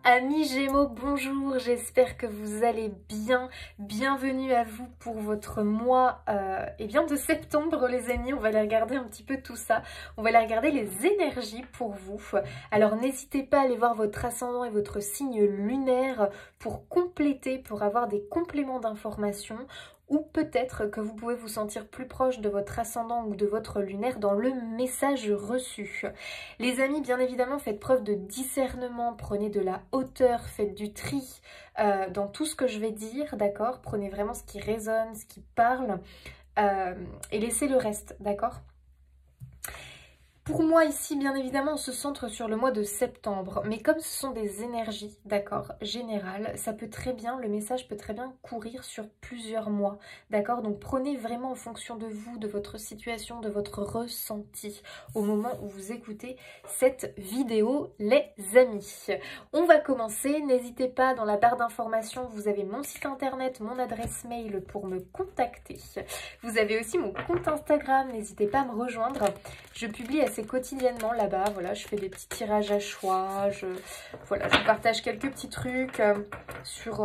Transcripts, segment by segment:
Amis Gémeaux, bonjour, j'espère que vous allez bien. Bienvenue à vous pour votre mois de septembre les amis. On va aller regarder un petit peu tout ça. On va aller regarder les énergies pour vous. Alors n'hésitez pas à aller voir votre ascendant et votre signe lunaire pour compléter, pour avoir des compléments d'informations. Ou peut-être que vous pouvez vous sentir plus proche de votre ascendant ou de votre lunaire dans le message reçu. Les amis, bien évidemment, faites preuve de discernement, prenez de la hauteur, faites du tri dans tout ce que je vais dire, d'accord? Prenez vraiment ce qui résonne, ce qui parle et laissez le reste, d'accord? Pour moi ici, bien évidemment, on se centre sur le mois de septembre, mais comme ce sont des énergies, d'accord, générales, ça peut très bien, le message peut très bien courir sur plusieurs mois, d'accord? Donc prenez vraiment en fonction de vous, de votre situation, de votre ressenti au moment où vous écoutez cette vidéo, les amis. On va commencer, n'hésitez pas, dans la barre d'informations, vous avez mon site internet, mon adresse mail pour me contacter. Vous avez aussi mon compte Instagram, n'hésitez pas à me rejoindre. Je publie assez quotidiennement là-bas, voilà, je fais des petits tirages à choix, je vous partage quelques petits trucs sur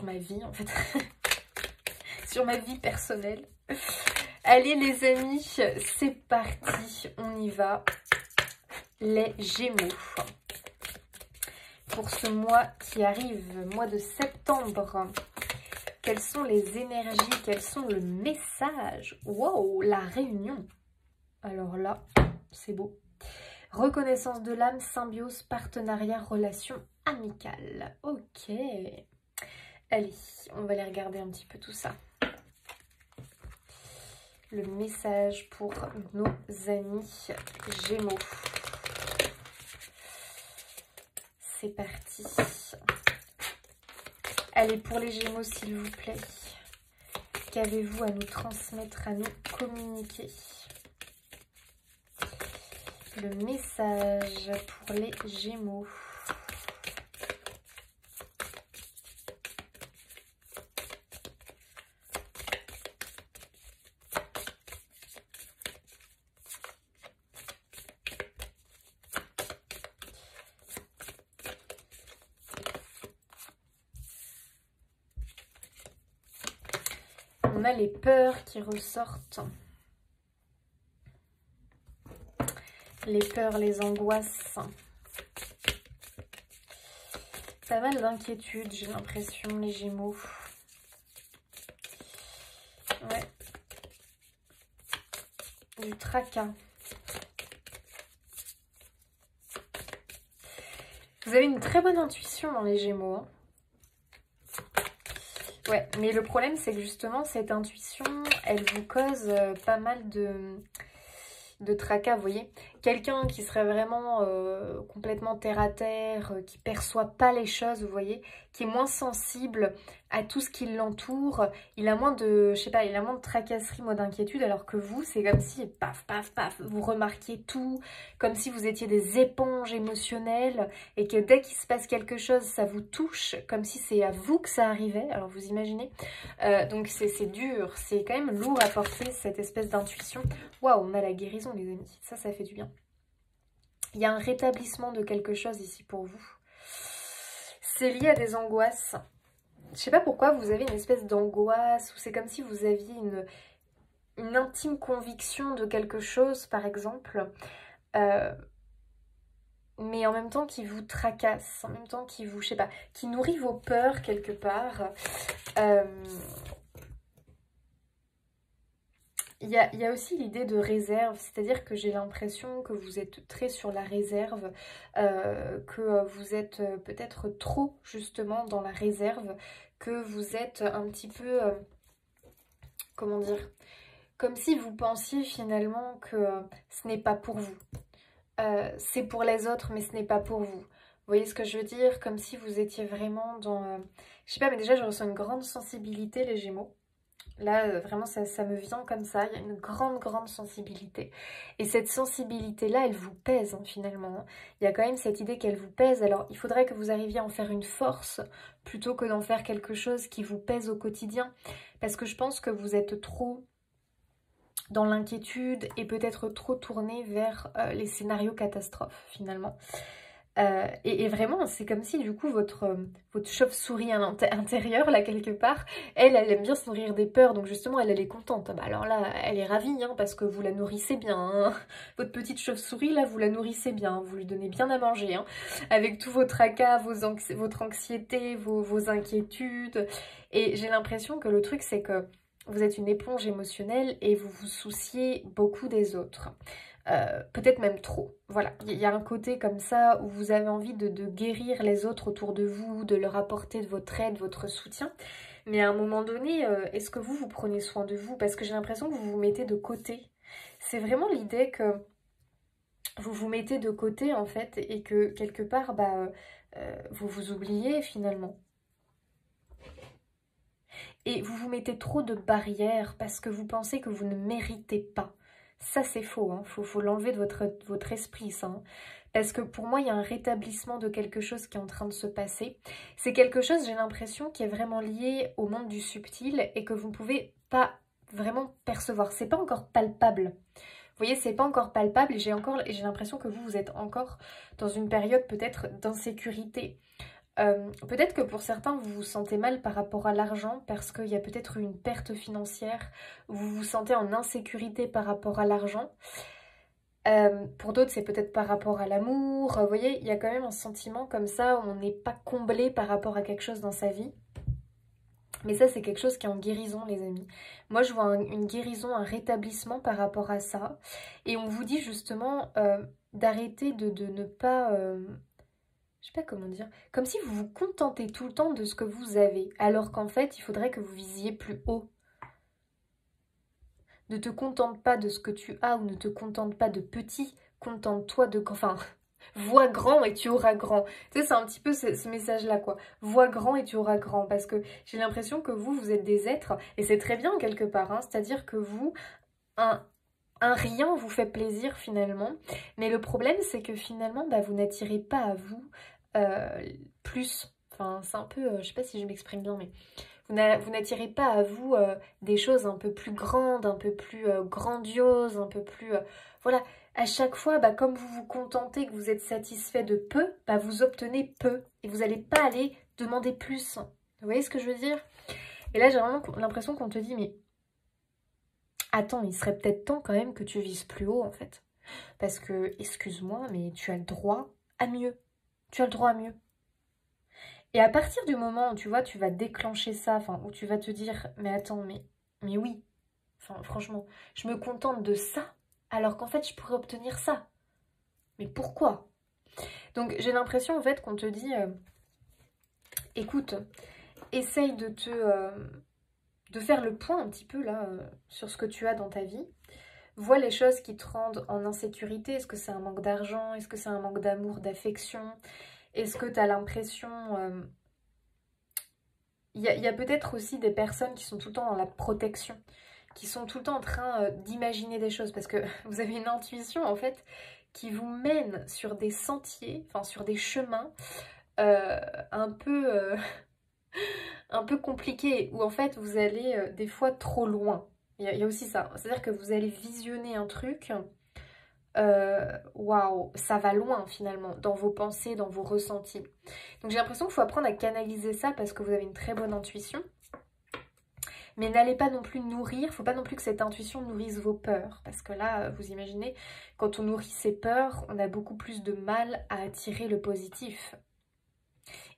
ma vie en fait, sur ma vie personnelle. Allez les amis, c'est parti, on y va, les Gémeaux. Pour ce mois qui arrive, mois de septembre, quelles sont les énergies, quels sont le message? Wow, la réunion. Alors là, c'est beau. Reconnaissance de l'âme, symbiose, partenariat, relation amicale. Ok. Allez, on va aller regarder un petit peu tout ça. Le message pour nos amis Gémeaux. C'est parti. Allez, pour les Gémeaux, s'il vous plaît. Qu'avez-vous à nous transmettre, à nous communiquer? Le message pour les Gémeaux. On a les peurs qui ressortent. Les peurs, les angoisses. Pas mal d'inquiétudes, j'ai l'impression, les Gémeaux. Ouais. Du tracas. Vous avez une très bonne intuition dans les Gémeaux. Hein. Ouais, mais le problème, c'est que justement, cette intuition, elle vous cause pas mal de tracas, vous voyez. Quelqu'un qui serait vraiment complètement terre à terre, qui perçoit pas les choses, vous voyez, qui est moins sensible à tout ce qui l'entoure, il a moins de, je sais pas, il a moins de tracasserie, moins d'inquiétude, alors que vous, c'est comme si, paf, paf, paf, vous remarquiez tout, comme si vous étiez des éponges émotionnelles, et que dès qu'il se passe quelque chose, ça vous touche, comme si c'est à vous que ça arrivait, alors vous imaginez, donc c'est dur, c'est quand même lourd à porter, cette espèce d'intuition. Waouh, on a la guérison les amis, ça fait du bien. Il y a un rétablissement de quelque chose ici pour vous. C'est lié à des angoisses. Je sais pas pourquoi vous avez une espèce d'angoisse, ou c'est comme si vous aviez une intime conviction de quelque chose, par exemple, mais en même temps qui vous tracasse, en même temps qui vous, je sais pas, qui nourrit vos peurs quelque part. Il y a aussi l'idée de réserve, c'est-à-dire que j'ai l'impression que vous êtes très sur la réserve, que vous êtes peut-être trop justement dans la réserve, que vous êtes un petit peu, comment dire, comme si vous pensiez finalement que ce n'est pas pour vous. C'est pour les autres mais ce n'est pas pour vous. Vous voyez ce que je veux dire? Comme si vous étiez vraiment dans... je sais pas, mais déjà je ressens une grande sensibilité les Gémeaux. Là, vraiment, ça me vient comme ça. Il y a une grande sensibilité. Et cette sensibilité-là, elle vous pèse, hein, finalement. Il y a quand même cette idée qu'elle vous pèse. Alors, il faudrait que vous arriviez à en faire une force plutôt que d'en faire quelque chose qui vous pèse au quotidien. Parce que je pense que vous êtes trop dans l'inquiétude et peut-être trop tourné vers les scénarios catastrophes, finalement. Et vraiment, c'est comme si du coup votre chauve-souris à l'intérieur, là quelque part, elle aime bien se nourrir des peurs, donc justement elle est contente. Bah alors là, elle est ravie, hein, parce que vous la nourrissez bien, hein. Votre petite chauve-souris, là, vous la nourrissez bien, hein, vous lui donnez bien à manger, hein, avec tous vos tracas, votre anxiété, vos inquiétudes. Et j'ai l'impression que le truc, c'est que vous êtes une éponge émotionnelle et vous vous souciez beaucoup des autres. Peut-être même trop. Voilà, il y a un côté comme ça où vous avez envie de guérir les autres autour de vous, de leur apporter de votre aide, votre soutien. Mais à un moment donné, est-ce que vous prenez soin de vous? Parce que j'ai l'impression que vous vous mettez de côté. C'est vraiment l'idée que vous vous mettez de côté en fait et que quelque part, vous vous oubliez finalement. Et vous vous mettez trop de barrières parce que vous pensez que vous ne méritez pas. Ça, c'est faux, hein. Faut l'enlever de votre esprit, ça. Hein. Parce que pour moi, il y a un rétablissement de quelque chose qui est en train de se passer. C'est quelque chose, j'ai l'impression, qui est vraiment lié au monde du subtil et que vous ne pouvez pas vraiment percevoir. C'est pas encore palpable. Vous voyez, c'est pas encore palpable et j'ai l'impression que vous êtes encore dans une période peut-être d'insécurité. Peut-être que pour certains, vous vous sentez mal par rapport à l'argent parce qu'il y a peut-être une perte financière, vous vous sentez en insécurité par rapport à l'argent. Pour d'autres, c'est peut-être par rapport à l'amour. Vous voyez, il y a quand même un sentiment comme ça où on n'est pas comblé par rapport à quelque chose dans sa vie. Mais ça, c'est quelque chose qui est en guérison, les amis. Moi, je vois une guérison, un rétablissement par rapport à ça. Et on vous dit justement d'arrêter de ne pas... je sais pas comment dire, comme si vous vous contentez tout le temps de ce que vous avez, alors qu'en fait, il faudrait que vous visiez plus haut. Ne te contente pas de ce que tu as ou ne te contente pas de petit, contente-toi de... Enfin, vois grand et tu auras grand. Tu sais, c'est un petit peu ce message-là, quoi. Vois grand et tu auras grand, parce que j'ai l'impression que vous êtes des êtres, et c'est très bien quelque part, hein, c'est-à-dire que vous, un rien vous fait plaisir finalement, mais le problème c'est que finalement vous n'attirez pas à vous plus, enfin c'est un peu, je sais pas si je m'exprime bien, mais vous n'attirez pas à vous des choses un peu plus grandes, un peu plus grandioses, un peu plus, voilà, à chaque fois comme vous vous contentez, que vous êtes satisfait de peu, vous obtenez peu, et vous n'allez pas aller demander plus, vous voyez ce que je veux dire? Et là j'ai vraiment l'impression qu'on te dit, mais attends, il serait peut-être temps quand même que tu vises plus haut en fait. Parce que, excuse-moi, mais tu as le droit à mieux. Tu as le droit à mieux. Et à partir du moment où tu vois, tu vas déclencher ça, enfin, où tu vas te dire, mais attends, mais oui. Enfin, franchement, je me contente de ça, alors qu'en fait, je pourrais obtenir ça. Mais pourquoi? Donc, j'ai l'impression en fait qu'on te dit, écoute, essaye de faire le point un petit peu là sur ce que tu as dans ta vie. Vois les choses qui te rendent en insécurité. Est-ce que c'est un manque d'argent? Est-ce que c'est un manque d'amour, d'affection? Est-ce que tu as l'impression... Il y a peut-être aussi des personnes qui sont tout le temps dans la protection, qui sont tout le temps en train d'imaginer des choses, parce que vous avez une intuition en fait qui vous mène sur des sentiers, enfin sur des chemins un peu compliqués, où en fait vous allez des fois trop loin. Il y a aussi ça, c'est-à-dire que vous allez visionner un truc, waouh, ça va loin finalement, dans vos pensées, dans vos ressentis. Donc j'ai l'impression qu'il faut apprendre à canaliser ça parce que vous avez une très bonne intuition. Mais n'allez pas non plus nourrir, il ne faut pas non plus que cette intuition nourrisse vos peurs. Parce que là, vous imaginez, quand on nourrit ses peurs, on a beaucoup plus de mal à attirer le positif.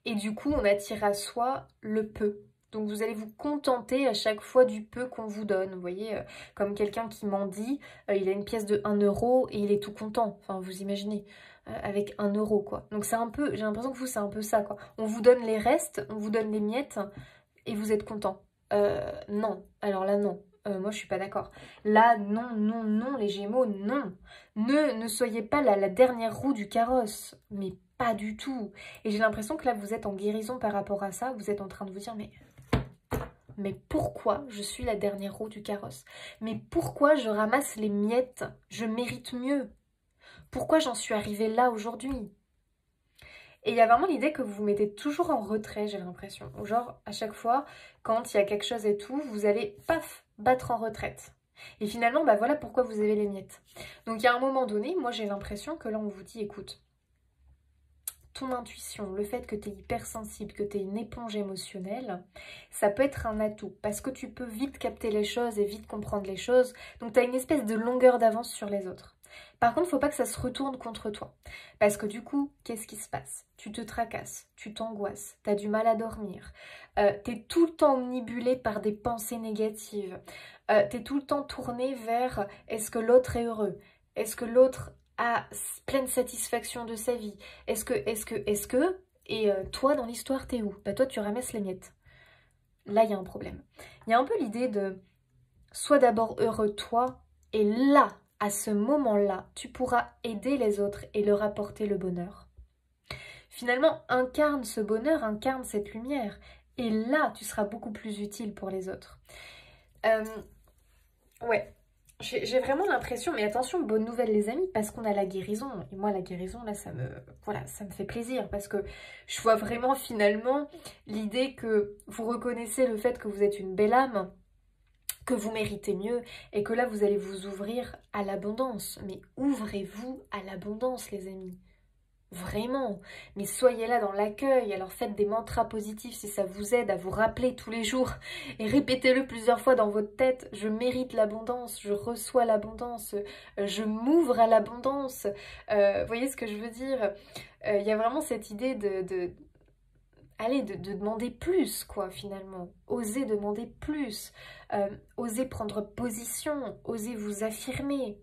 Et du coup, on attire à soi le peu. Donc vous allez vous contenter à chaque fois du peu qu'on vous donne. Vous voyez, comme quelqu'un qui mendie, il a une pièce de 1 euro et il est tout content. Enfin, vous imaginez, avec 1 euro, quoi. Donc c'est un peu, j'ai l'impression que vous, c'est un peu ça, quoi. On vous donne les restes, on vous donne les miettes et vous êtes content. Non, alors là, non. Moi, je suis pas d'accord. Là, non, non, non, les Gémeaux, non. Ne soyez pas la dernière roue du carrosse. Mais pas du tout. Et j'ai l'impression que là, vous êtes en guérison par rapport à ça. Vous êtes en train de vous dire, mais pourquoi je suis la dernière roue du carrosse? Mais pourquoi je ramasse les miettes? Je mérite mieux. Pourquoi j'en suis arrivée là aujourd'hui? Et il y a vraiment l'idée que vous vous mettez toujours en retrait, j'ai l'impression. Ou genre, à chaque fois, quand il y a quelque chose et tout, vous allez, paf, battre en retraite. Et finalement, voilà pourquoi vous avez les miettes. Donc, il y a un moment donné, moi, j'ai l'impression que là, on vous dit, écoute, ton intuition, le fait que tu es hypersensible, que tu es une éponge émotionnelle, ça peut être un atout parce que tu peux vite capter les choses et vite comprendre les choses. Donc tu as une espèce de longueur d'avance sur les autres. Par contre, il ne faut pas que ça se retourne contre toi. Parce que du coup, qu'est-ce qui se passe? Tu te tracasses, tu t'angoisses, tu as du mal à dormir. Tu es tout le temps omnibulé par des pensées négatives. Tu es tout le temps tourné vers est-ce que l'autre est heureux? Est-ce que l'autre a pleine satisfaction de sa vie? Est-ce que... Et toi, dans l'histoire, t'es où? Bah toi, tu ramasses les miettes. Là, il y a un problème. Il y a un peu l'idée de sois d'abord heureux toi, et là, à ce moment-là, tu pourras aider les autres et leur apporter le bonheur. Finalement, incarne ce bonheur, incarne cette lumière, et là, tu seras beaucoup plus utile pour les autres. Ouais, j'ai vraiment l'impression, mais attention, bonne nouvelle les amis, parce qu'on a la guérison. Et moi, la guérison, là, voilà, ça me fait plaisir, parce que je vois vraiment finalement l'idée que vous reconnaissez le fait que vous êtes une belle âme, que vous méritez mieux, et que là, vous allez vous ouvrir à l'abondance. Mais ouvrez-vous à l'abondance, les amis. Vraiment, mais soyez là dans l'accueil, alors faites des mantras positifs si ça vous aide à vous rappeler tous les jours et répétez-le plusieurs fois dans votre tête, je mérite l'abondance, je reçois l'abondance, je m'ouvre à l'abondance, vous voyez ce que je veux dire? Il y a vraiment cette idée de demander plus quoi finalement, osez demander plus, osez prendre position, osez vous affirmer.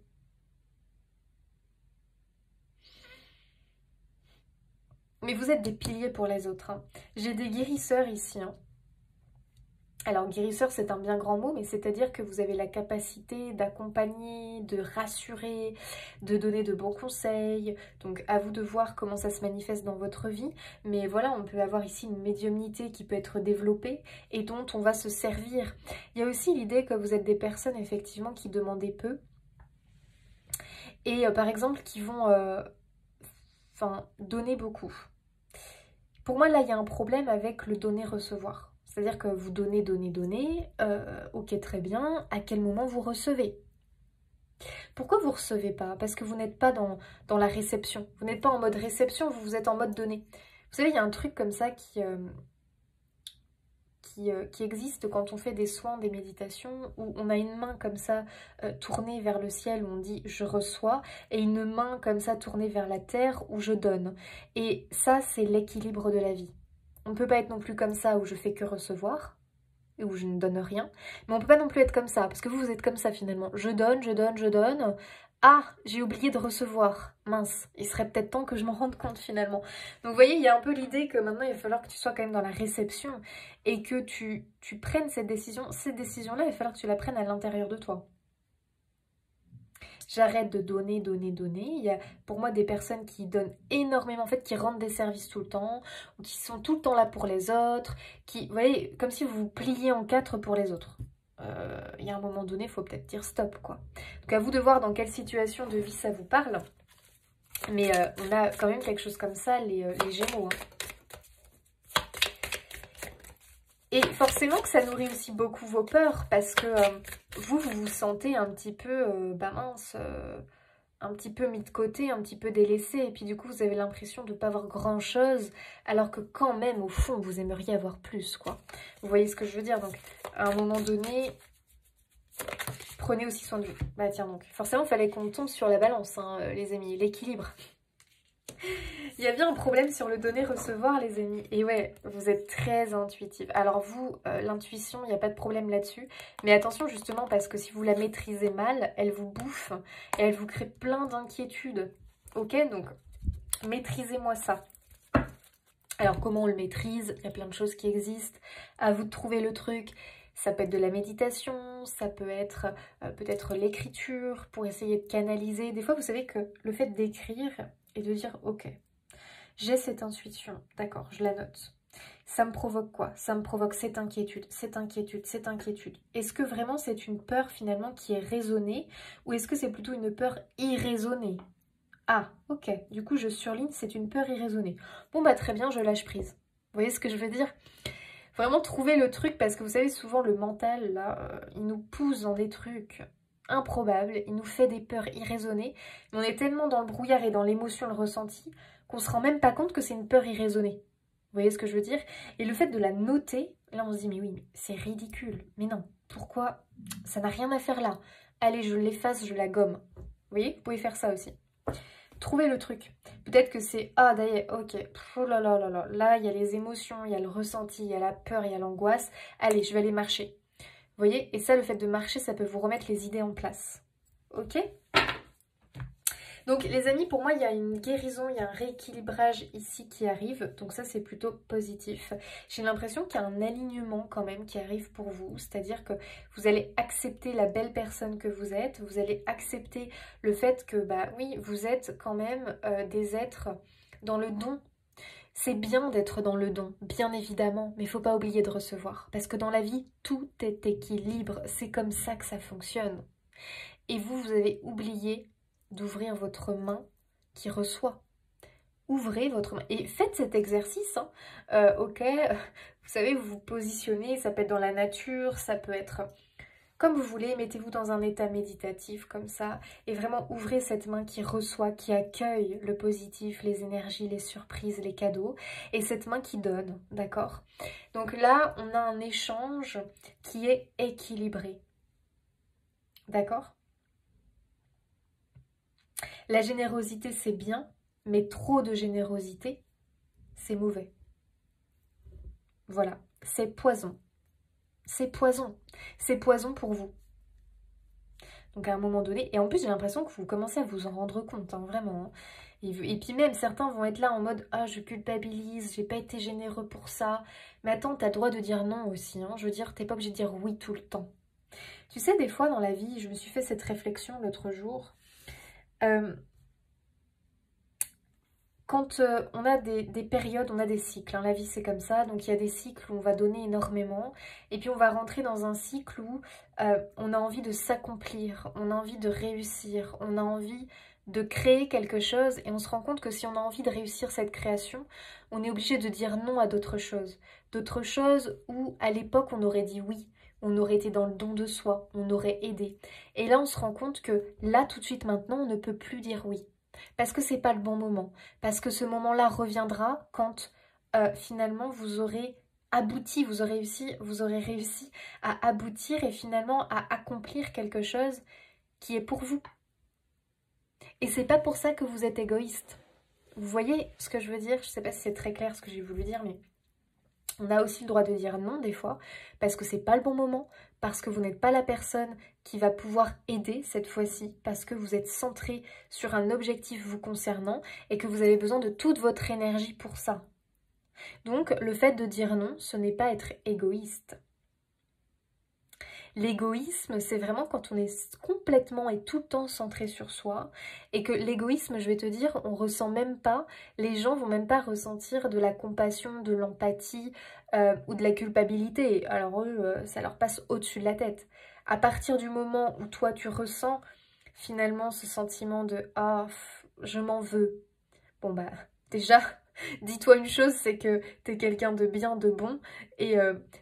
Mais vous êtes des piliers pour les autres. Hein. J'ai des guérisseurs ici. Hein. Alors, guérisseur, c'est un bien grand mot, mais c'est-à-dire que vous avez la capacité d'accompagner, de rassurer, de donner de bons conseils. Donc, à vous de voir comment ça se manifeste dans votre vie. Mais voilà, on peut avoir ici une médiumnité qui peut être développée et dont on va se servir. Il y a aussi l'idée que vous êtes des personnes, effectivement, qui demandent peu. Et par exemple, qui vont donner beaucoup. Pour moi, là, il y a un problème avec le donner-recevoir. C'est-à-dire que vous donnez, ok, très bien. À quel moment vous recevez? Pourquoi vous ne recevez pas? Parce que vous n'êtes pas dans la réception. Vous n'êtes pas en mode réception, vous êtes en mode donner. Vous savez, il y a un truc comme ça qui existe quand on fait des soins, des méditations, où on a une main comme ça tournée vers le ciel où on dit « je reçois » et une main comme ça tournée vers la terre où je donne. Et ça, c'est l'équilibre de la vie. On ne peut pas être non plus comme ça où je fais que recevoir, et où je ne donne rien, mais on ne peut pas non plus être comme ça, parce que vous êtes comme ça finalement. Je donne, je donne, je donne. Ah, j'ai oublié de recevoir. Mince, il serait peut-être temps que je m'en rende compte finalement. Donc vous voyez, il y a un peu l'idée que maintenant il va falloir que tu sois quand même dans la réception et que tu prennes cette décision. Cette décision-là, il va falloir que tu la prennes à l'intérieur de toi. J'arrête de donner, donner, donner. Il y a pour moi des personnes qui donnent énormément, en fait, qui rendent des services tout le temps, ou qui sont tout le temps là pour les autres, qui, vous voyez, comme si vous vous pliez en quatre pour les autres. Il y a un moment donné, il faut peut-être dire stop, quoi. Donc à vous de voir dans quelle situation de vie ça vous parle. Mais on a quand même quelque chose comme ça, les Gémeaux. Hein. Et forcément que ça nourrit aussi beaucoup vos peurs, parce que vous vous sentez un petit peu, mince, un petit peu mis de côté, un petit peu délaissé. Et puis du coup, vous avez l'impression de ne pas avoir grand-chose, alors que quand même, au fond, vous aimeriez avoir plus, quoi. Vous voyez ce que je veux dire? Donc, à un moment donné, prenez aussi soin de vous. Bah tiens, donc, forcément, il fallait qu'on tombe sur la balance, hein, les amis, l'équilibre. Il y a bien un problème sur le donner-recevoir, les amis. Et ouais, vous êtes très intuitive. Alors vous, l'intuition, il n'y a pas de problème là-dessus. Mais attention justement, parce que si vous la maîtrisez mal, elle vous bouffe et elle vous crée plein d'inquiétudes. Ok, donc maîtrisez-moi ça. Alors comment on le maîtrise? Il y a plein de choses qui existent. À vous de trouver le truc. Ça peut être de la méditation, ça peut être peut-être l'écriture pour essayer de canaliser. Des fois, vous savez que le fait d'écrire et de dire « Ok, j'ai cette intuition, d'accord, je la note. Ça me provoque quoi? Ça me provoque cette inquiétude, cette inquiétude, cette inquiétude. Est-ce que vraiment c'est une peur finalement qui est raisonnée ou est-ce que c'est plutôt une peur irraisonnée? Ah, ok, du coup je surligne, c'est une peur irraisonnée. Bon bah très bien, je lâche prise. Vous voyez ce que je veux dire? Vraiment trouver le truc parce que vous savez souvent le mental là, il nous pousse dans des trucs improbables, il nous fait des peurs irraisonnées, mais on est tellement dans le brouillard et dans l'émotion, le ressenti, qu'on se rend même pas compte que c'est une peur irraisonnée. Vous voyez ce que je veux dire? Et le fait de la noter, là on se dit mais oui, mais c'est ridicule. Mais non, pourquoi? Ça n'a rien à faire là. Allez, je l'efface, je la gomme. Vous voyez? Vous pouvez faire ça aussi. Trouvez le truc. Peut-être que c'est, ah d'ailleurs, ok, oh là là là là, là il y a les émotions, il y a le ressenti, il y a la peur, il y a l'angoisse. Allez, je vais aller marcher. Vous voyez? Et ça, le fait de marcher, ça peut vous remettre les idées en place. Ok? Donc les amis, pour moi, il y a une guérison, il y a un rééquilibrage ici qui arrive. Donc ça, c'est plutôt positif. J'ai l'impression qu'il y a un alignement quand même qui arrive pour vous. C'est-à-dire que vous allez accepter la belle personne que vous êtes. Vous allez accepter le fait que, bah oui, vous êtes quand même des êtres dans le don. C'est bien d'être dans le don, bien évidemment, mais il ne faut pas oublier de recevoir. Parce que dans la vie, tout est équilibre. C'est comme ça que ça fonctionne. Et vous avez oublié d'ouvrir votre main qui reçoit. Ouvrez votre main et faites cet exercice. Hein. Ok, vous savez, vous vous positionnez, ça peut être dans la nature, ça peut être comme vous voulez, mettez-vous dans un état méditatif comme ça et vraiment ouvrez cette main qui reçoit, qui accueille le positif, les énergies, les surprises, les cadeaux et cette main qui donne, d'accord? Donc là, on a un échange qui est équilibré, d'accord? La générosité, c'est bien, mais trop de générosité, c'est mauvais. Voilà, c'est poison. C'est poison. C'est poison pour vous. Donc à un moment donné, et en plus j'ai l'impression que vous commencez à vous en rendre compte, hein, vraiment. Hein. Et puis même, certains vont être là en mode « Ah, je culpabilise, j'ai pas été généreux pour ça. » Mais attends, t'as le droit de dire non aussi. Hein. Je veux dire, t'es pas obligé de dire oui tout le temps. Tu sais, des fois dans la vie, je me suis fait cette réflexion l'autre jour. Quand on a des périodes, on a des cycles, hein, la vie c'est comme ça, donc il y a des cycles où on va donner énormément, et puis on va rentrer dans un cycle où on a envie de s'accomplir, on a envie de réussir, on a envie de créer quelque chose, et on se rend compte que si on a envie de réussir cette création, on est obligé de dire non à d'autres choses où à l'époque on aurait dit oui, on aurait été dans le don de soi, on aurait aidé, et là on se rend compte que là tout de suite maintenant on ne peut plus dire oui. Parce que c'est pas le bon moment. Parce que ce moment-là reviendra quand finalement vous aurez abouti, vous aurez réussi à aboutir et finalement à accomplir quelque chose qui est pour vous. Et c'est pas pour ça que vous êtes égoïste. Vous voyez ce que je veux dire? Je sais pas si c'est très clair ce que j'ai voulu dire, mais on a aussi le droit de dire non des fois, parce que c'est pas le bon moment, parce que vous n'êtes pas la personne qui va pouvoir aider cette fois-ci, parce que vous êtes centré sur un objectif vous concernant et que vous avez besoin de toute votre énergie pour ça. Donc le fait de dire non, ce n'est pas être égoïste. L'égoïsme, c'est vraiment quand on est complètement et tout le temps centré sur soi et que l'égoïsme, je vais te dire, on ressent même pas, les gens vont même pas ressentir de la compassion, de l'empathie ou de la culpabilité. Alors eux, ça leur passe au-dessus de la tête. À partir du moment où toi, tu ressens finalement ce sentiment de « Ah, je m'en veux », bon bah déjà... Dis-toi une chose, c'est que t'es quelqu'un de bien, de bon, et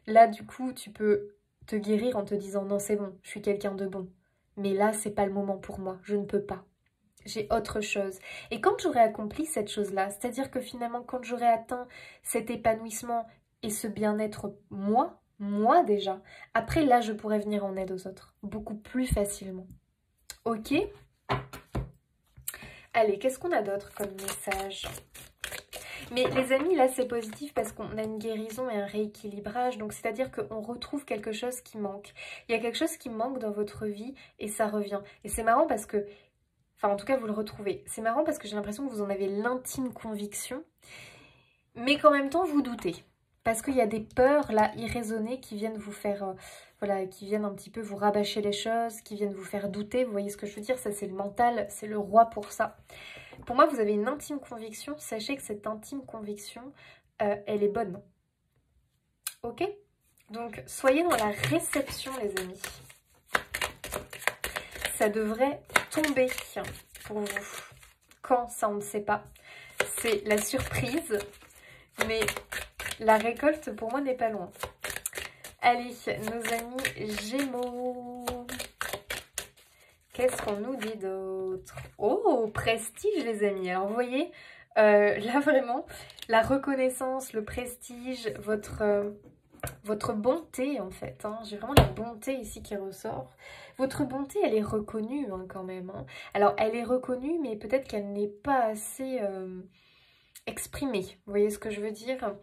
là du coup tu peux te guérir en te disant non c'est bon, je suis quelqu'un de bon. Mais là c'est pas le moment pour moi, je ne peux pas. J'ai autre chose. Et quand j'aurai accompli cette chose-là, c'est-à-dire que finalement quand j'aurai atteint cet épanouissement et ce bien-être moi déjà, après là je pourrai venir en aide aux autres, beaucoup plus facilement. Ok? Allez, qu'est-ce qu'on a d'autre comme message ? Mais les amis, là c'est positif parce qu'on a une guérison et un rééquilibrage. Donc c'est-à-dire qu'on retrouve quelque chose qui manque. Il y a quelque chose qui manque dans votre vie et ça revient. Et c'est marrant parce que... Enfin en tout cas vous le retrouvez. C'est marrant parce que j'ai l'impression que vous en avez l'intime conviction. Mais qu'en même temps vous doutez. Parce qu'il y a des peurs là irraisonnées qui viennent vous faire... voilà, qui viennent un petit peu vous rabâcher les choses, qui viennent vous faire douter. Vous voyez ce que je veux dire? Ça c'est le mental, c'est le roi pour ça. Pour moi, vous avez une intime conviction. Sachez que cette intime conviction, elle est bonne. Ok? Donc, soyez dans la réception, les amis. Ça devrait tomber pour vous. Quand, ça, on ne sait pas. C'est la surprise. Mais la récolte, pour moi, n'est pas loin. Allez, nos amis Gémeaux. Qu'est-ce qu'on nous dit d'autre? Oh, prestige les amis. Alors vous voyez, Là, vraiment, la reconnaissance, le prestige, votre bonté, en fait. Hein. J'ai vraiment la bonté ici qui ressort. Votre bonté, elle est reconnue hein, quand même. Hein. Alors, elle est reconnue, mais peut-être qu'elle n'est pas assez exprimée. Vous voyez ce que je veux dire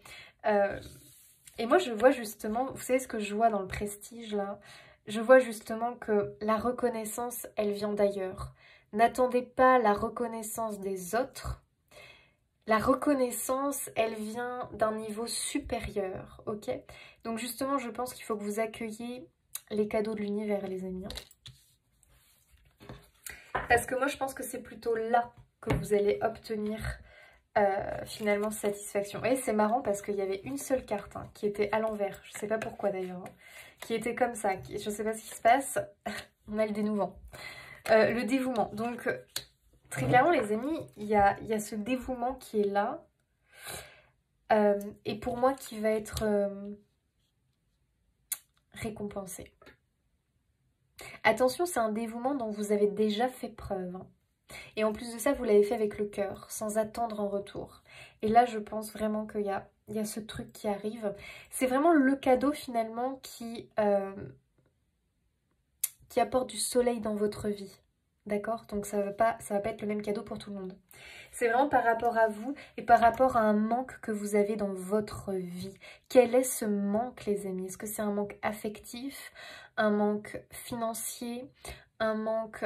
et moi, je vois justement, vous savez ce que je vois dans le prestige, là? Je vois justement que la reconnaissance, elle vient d'ailleurs. N'attendez pas la reconnaissance des autres. La reconnaissance, elle vient d'un niveau supérieur, ok? Donc justement, je pense qu'il faut que vous accueilliez les cadeaux de l'univers, les amis. Parce que moi, je pense que c'est plutôt là que vous allez obtenir finalement satisfaction. Et c'est marrant parce qu'il y avait une seule carte hein, qui était à l'envers. Je ne sais pas pourquoi d'ailleurs. Hein, qui était comme ça. Je ne sais pas ce qui se passe. On a le dénouement. Le dévouement. Donc, très clairement, les amis, il y a ce dévouement qui est là. Et pour moi, qui va être récompensé. Attention, c'est un dévouement dont vous avez déjà fait preuve. Hein. Et en plus de ça, vous l'avez fait avec le cœur, sans attendre en retour. Et là, je pense vraiment qu'il y a ce truc qui arrive. C'est vraiment le cadeau finalement qui apporte du soleil dans votre vie. D'accord? Donc ça va pas être le même cadeau pour tout le monde. C'est vraiment par rapport à vous et par rapport à un manque que vous avez dans votre vie. Quel est ce manque, les amis? Est-ce que c'est un manque affectif, un manque financier, un manque...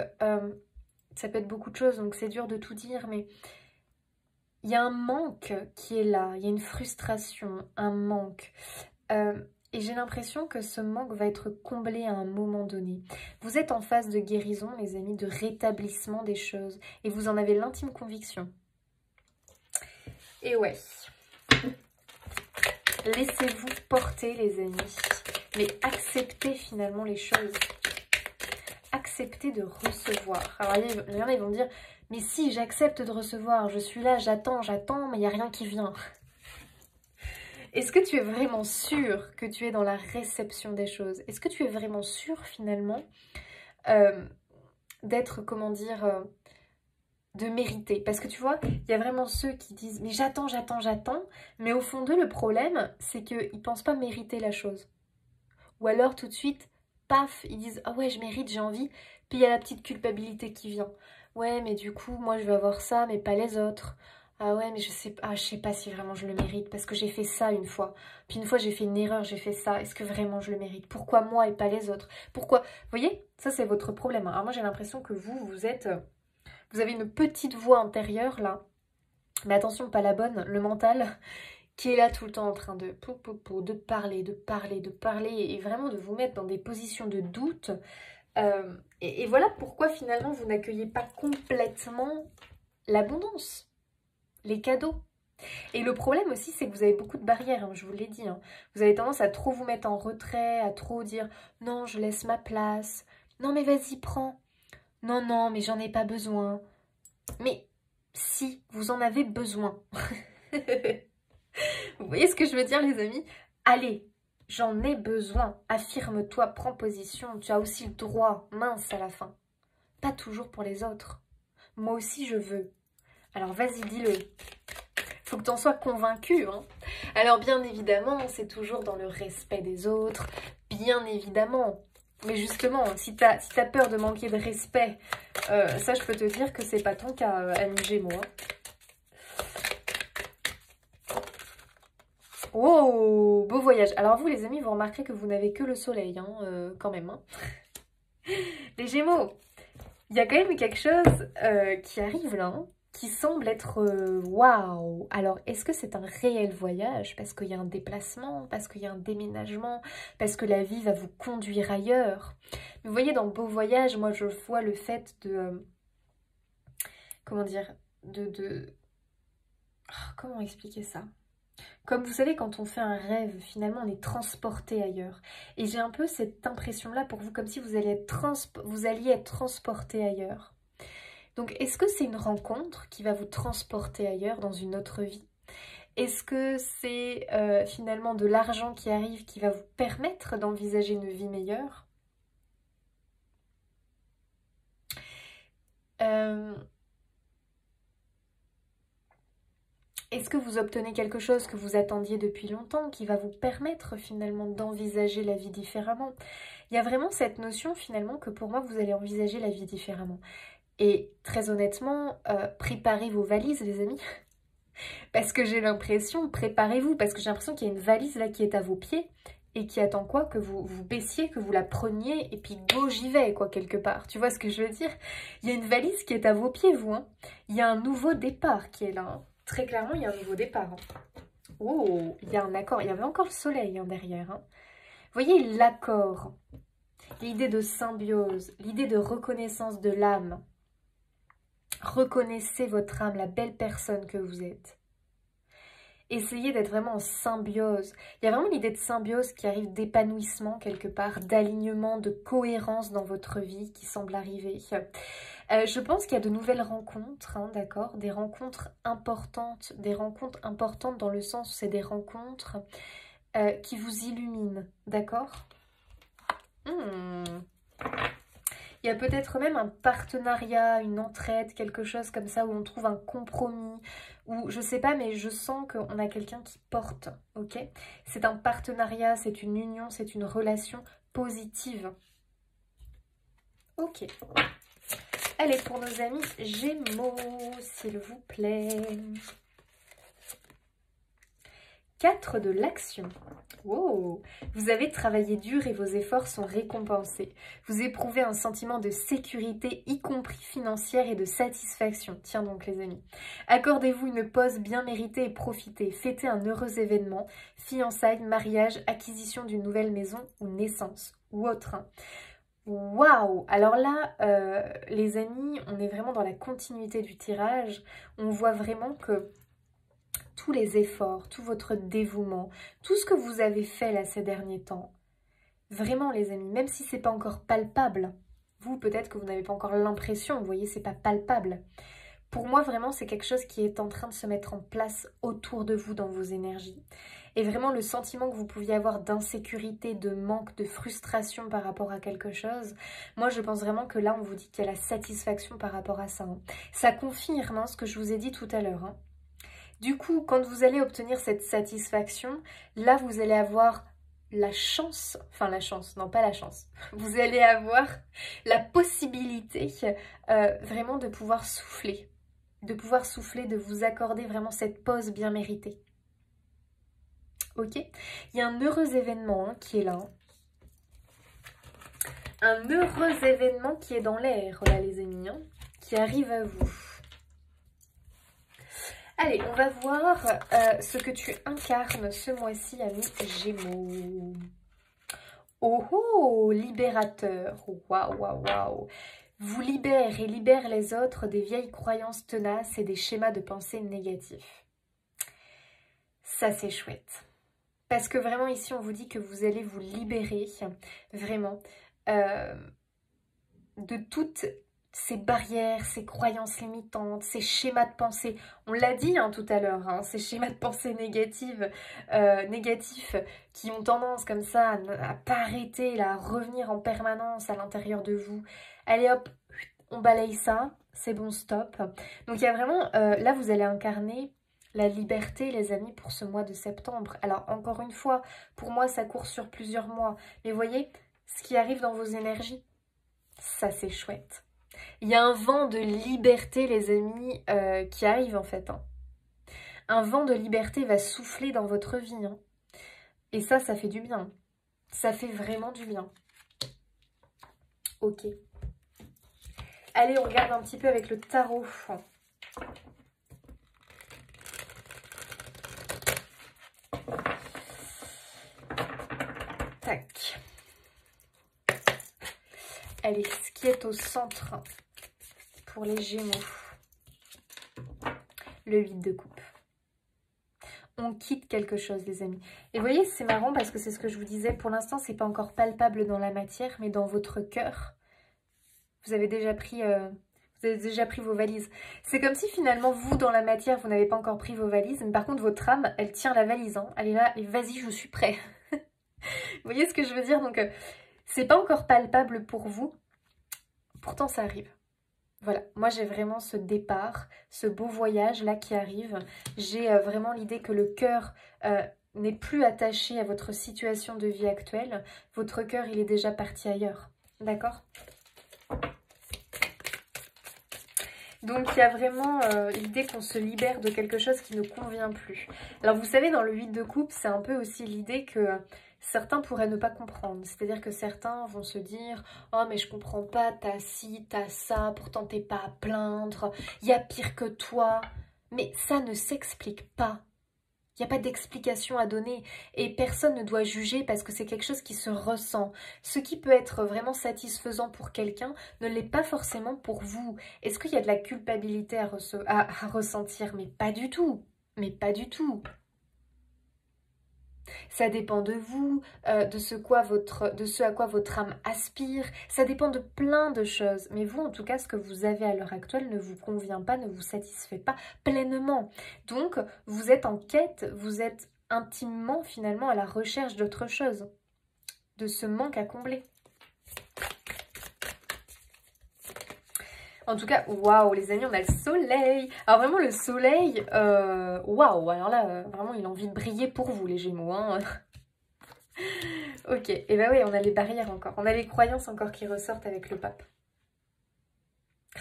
ça peut être beaucoup de choses, donc c'est dur de tout dire, mais il y a un manque qui est là, il y a une frustration, un manque. Et j'ai l'impression que ce manque va être comblé à un moment donné. Vous êtes en phase de guérison, les amis, de rétablissement des choses. Et vous en avez l'intime conviction. Et ouais. Laissez-vous porter, les amis. Mais acceptez finalement les choses. Acceptez de recevoir. Alors, il y en a, ils vont dire, mais si, j'accepte de recevoir. Je suis là, j'attends, mais il n'y a rien qui vient. Est-ce que tu es vraiment sûr que tu es dans la réception des choses? Est-ce que tu es vraiment sûr finalement d'être, comment dire, de mériter? Parce que tu vois, il y a vraiment ceux qui disent mais j'attends, mais au fond d'eux, le problème, c'est qu'ils ne pensent pas mériter la chose. Ou alors tout de suite, paf, ils disent ah ouais, je mérite, j'ai envie, puis il y a la petite culpabilité qui vient. Ouais, mais du coup, moi je veux avoir ça, mais pas les autres. Ah ouais, mais je sais pas si vraiment je le mérite parce que j'ai fait ça une fois. Puis une fois j'ai fait une erreur, j'ai fait ça. Est-ce que vraiment je le mérite? Pourquoi moi et pas les autres? Pourquoi? Vous voyez, ça c'est votre problème. Alors moi j'ai l'impression que vous avez une petite voix intérieure là. Mais attention, pas la bonne, le mental qui est là tout le temps en train de parler et vraiment de vous mettre dans des positions de doute. Et voilà pourquoi finalement vous n'accueillez pas complètement l'abondance. Les cadeaux. Et le problème aussi, c'est que vous avez beaucoup de barrières, hein, je vous l'ai dit. Hein. Vous avez tendance à trop vous mettre en retrait, à trop dire « Non, je laisse ma place. Non, mais vas-y, prends. Non, non, mais j'en ai pas besoin. » Mais si, vous en avez besoin. Vous voyez ce que je veux dire, les amis? Allez, j'en ai besoin. Affirme-toi, prends position. Tu as aussi le droit, mince à la fin. Pas toujours pour les autres. Moi aussi, je veux. Alors, vas-y, dis-le. Faut que tu en sois convaincu. Hein. Alors bien évidemment, c'est toujours dans le respect des autres, bien évidemment. Mais justement, si tu as peur de manquer de respect, ça je peux te dire que c'est pas ton cas, ami Gémeaux. Hein. Wow, beau voyage. Alors vous les amis, vous remarquerez que vous n'avez que le soleil, hein, quand même. Hein. Les Gémeaux, il y a quand même quelque chose qui arrive là, hein. Qui semble être waouh. Alors, est-ce que c'est un réel voyage? Parce qu'il y a un déplacement, parce qu'il y a un déménagement, parce que la vie va vous conduire ailleurs. Mais vous voyez, dans Beau Voyage, moi, je vois le fait de... comment dire? Comment expliquer ça? Comme vous savez, quand on fait un rêve, finalement, on est transporté ailleurs. Et j'ai un peu cette impression-là pour vous, comme si vous alliez être transporté ailleurs. Donc, est-ce que c'est une rencontre qui va vous transporter ailleurs dans une autre vie? Est-ce que c'est finalement de l'argent qui arrive qui va vous permettre d'envisager une vie meilleure? Est-ce que vous obtenez quelque chose que vous attendiez depuis longtemps, qui va vous permettre finalement d'envisager la vie différemment? Il y a vraiment cette notion finalement que pour moi, vous allez envisager la vie différemment. Et très honnêtement, préparez vos valises les amis. Parce que j'ai l'impression, préparez-vous, parce que j'ai l'impression qu'il y a une valise là qui est à vos pieds et qui attend quoi? Que vous vous baissiez, que vous la preniez et puis go, j'y vais quoi quelque part. Tu vois ce que je veux dire? Il y a une valise qui est à vos pieds vous. Hein. Il y a un nouveau départ qui est là. Hein. Très clairement, il y a un nouveau départ. Hein. Oh, il y a un accord. Il y avait encore le soleil hein, derrière. Hein. Vous voyez l'accord, l'idée de symbiose, l'idée de reconnaissance de l'âme. Reconnaissez votre âme, la belle personne que vous êtes. Essayez d'être vraiment en symbiose. Il y a vraiment l'idée de symbiose qui arrive d'épanouissement quelque part, d'alignement, de cohérence dans votre vie qui semble arriver. Je pense qu'il y a de nouvelles rencontres, hein, d'accord? Des rencontres importantes dans le sens où c'est des rencontres qui vous illuminent, d'accord? Il y a peut-être même un partenariat, une entraide, quelque chose comme ça où on trouve un compromis, ou je sais pas, mais je sens qu'on a quelqu'un qui porte, ok? C'est un partenariat, c'est une union, c'est une relation positive. Ok. Allez, pour nos amis Gémeaux, s'il vous plaît. 4 de l'action. Wow. Vous avez travaillé dur et vos efforts sont récompensés. Vous éprouvez un sentiment de sécurité, y compris financière et de satisfaction. Tiens donc les amis. Accordez-vous une pause bien méritée et profitez. Fêtez un heureux événement, fiançailles, mariage, acquisition d'une nouvelle maison ou naissance ou autre. Waouh! Alors là, les amis, on est vraiment dans la continuité du tirage. On voit vraiment que tous les efforts, tout votre dévouement, tout ce que vous avez fait là ces derniers temps, vraiment les amis, même si c'est pas encore palpable, vous peut-être que vous n'avez pas encore l'impression, vous voyez, c'est pas palpable. Pour moi vraiment c'est quelque chose qui est en train de se mettre en place autour de vous dans vos énergies. Et vraiment le sentiment que vous pouviez avoir d'insécurité, de manque, de frustration par rapport à quelque chose, moi je pense vraiment que là on vous dit qu'il y a la satisfaction par rapport à ça. Hein. Ça confirme hein, ce que je vous ai dit tout à l'heure. Hein. Du coup, quand vous allez obtenir cette satisfaction, là, vous allez avoir la chance, enfin la chance, non pas la chance, vous allez avoir la possibilité vraiment de pouvoir souffler, de vous accorder vraiment cette pause bien méritée. Ok? Il y a un heureux événement hein, qui est là. Hein. Un heureux événement qui est dans l'air, là les amis, hein, qui arrive à vous. Allez, on va voir ce que tu incarnes ce mois-ci, ami Gémeaux. Oh oh, libérateur. Waouh, waouh, waouh. Vous libère et libère les autres des vieilles croyances tenaces et des schémas de pensée négatifs. Ça, c'est chouette. Parce que vraiment, ici, on vous dit que vous allez vous libérer, vraiment, de toutes ces barrières, ces croyances limitantes, ces schémas de pensée. On l'a dit hein, tout à l'heure, hein, ces schémas de pensée négatifs qui ont tendance comme ça à pas arrêter, là, à revenir en permanence à l'intérieur de vous. Allez hop, on balaye ça, c'est bon, stop. Donc il y a vraiment, là vous allez incarner la liberté les amis pour ce mois de septembre. Alors encore une fois, pour moi ça court sur plusieurs mois. Mais voyez, ce qui arrive dans vos énergies, ça c'est chouette. Il y a un vent de liberté, les amis, qui arrive en fait. Hein. Un vent de liberté va souffler dans votre vie. Hein. Et ça fait du bien. Ça fait vraiment du bien. Ok. Allez, on regarde un petit peu avec le tarot. Tac. Allez, ce qui est au centre pour les Gémeaux. Le 8 de coupe. On quitte quelque chose, les amis. Et vous voyez, c'est marrant parce que c'est ce que je vous disais. Pour l'instant, c'est pas encore palpable dans la matière, mais dans votre cœur, vous avez déjà pris vos valises. C'est comme si finalement, vous, dans la matière, vous n'avez pas encore pris vos valises. Mais par contre, votre âme, elle tient la valise. Hein. Elle est là et vas-y, je suis prêt. Vous voyez ce que je veux dire? Donc, c'est pas encore palpable pour vous. Pourtant, ça arrive. Voilà, moi j'ai vraiment ce départ, ce beau voyage là qui arrive. J'ai vraiment l'idée que le cœur n'est plus attaché à votre situation de vie actuelle. Votre cœur, il est déjà parti ailleurs. D'accord? Donc il y a vraiment l'idée qu'on se libère de quelque chose qui ne convient plus. Alors vous savez, dans le 8 de coupe, c'est un peu aussi l'idée que certains pourraient ne pas comprendre. C'est-à-dire que certains vont se dire « Oh mais je comprends pas, t'as ci, t'as ça, pourtant t'es pas à plaindre, il y a pire que toi. » Mais ça ne s'explique pas. Il n'y a pas d'explication à donner et personne ne doit juger parce que c'est quelque chose qui se ressent. Ce qui peut être vraiment satisfaisant pour quelqu'un ne l'est pas forcément pour vous. Est-ce qu'il y a de la culpabilité à ressentir? Mais pas du tout. Mais pas du tout. Ça dépend de vous, de ce à quoi votre âme aspire. Ça dépend de plein de choses. Mais vous, en tout cas, ce que vous avez à l'heure actuelle ne vous convient pas, ne vous satisfait pas pleinement. Donc, vous êtes en quête, vous êtes intimement, finalement, à la recherche d'autre chose. De ce manque à combler. En tout cas, waouh, les amis, on a le soleil. Alors vraiment, le soleil, waouh. Alors là, vraiment, il a envie de briller pour vous, les Gémeaux. Hein. Ok, et ben oui, on a les barrières encore. On a les croyances encore qui ressortent avec le pape.